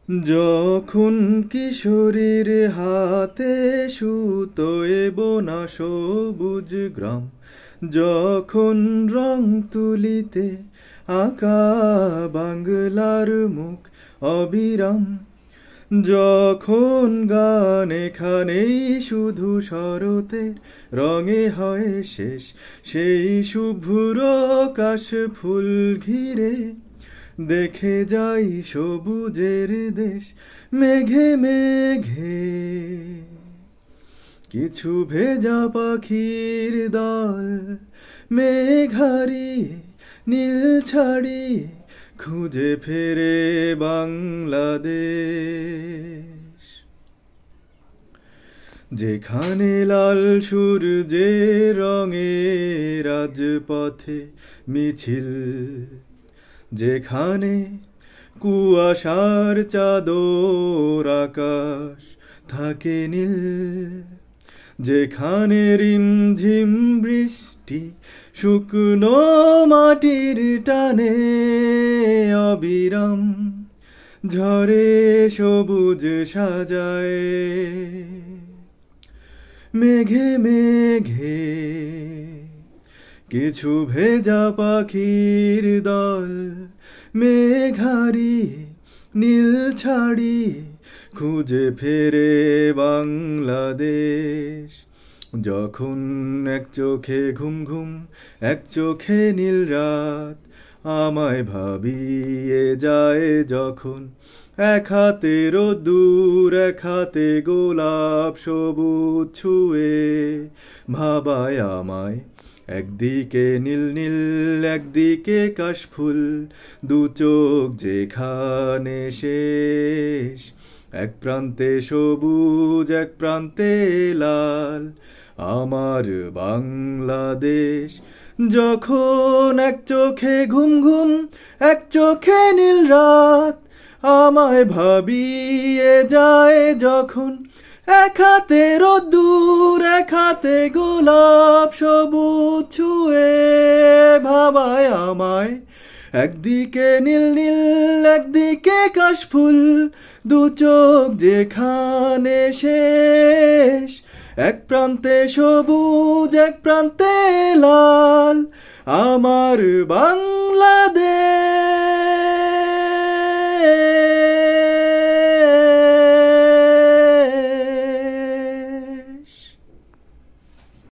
যখন কিশোরীর হাতে সুতোয় বোনা সবুজ গ্রাম, যখন রং তুলিতে আঁকা বাংলার মুখ অবিরাম, যখন গান এখানেই শুধু শরতের রঙে হয় শেষ, সেই শুভ্র কাশ ফুল ঘিরে দেখে যাই সবুজের দেশ মেঘে মেঘে। কিছু ভেজা পাখির দল মেঘ হারিয়ে নীল ছাড়িয়ে খুঁজে ফেরে বাংলাদেশ, যেখানে লাল সূর্যের রঙে রাজপথে মিছিল, যেখানে কুয়াশার চাদর আকাশ থাকে নীল, যেখানে রিমঝিম বৃষ্টি শুকনো মাটির টানে অবিরাম ঝরে সবুজ সাজায় মেঘে মেঘে। কিছু ভেজা পাখির দল মেঘ হারিয়ে নীল ছাড়িয়ে খুঁজে ফেরে বাংলাদেশ, যখন এক চোখে ঘুম ঘুম এক চোখে নীল রাত আমায় ভাবিয়ে যায় যখন, এক হাতে রোদ্দুর এক হাতে গোলাপ সবুজ ছুঁয়ে ভাবায় আমায়, একদিকে নীল নীল একদিকে কাশফুল, দু চোখ যেখানে শেষ, এক প্রান্তে সবুজ এক প্রান্তে লাল আমার বাংলাদেশ। যখন এক চোখে ঘুম ঘুম এক চোখে নীল রাত আমায় ভাবিয়ে যায় যখন, এক হাতে রোদ্দুর এক হাতে গোলাপ সবুজ ছুঁয়ে ভাবায় আমায়, একদিকে নীল নীল একদিকে কাশফুল, দু চোখ যেখানে শেষ, এক প্রান্তে সবুজ এক প্রান্তে লাল আমার বাংলাদেশ।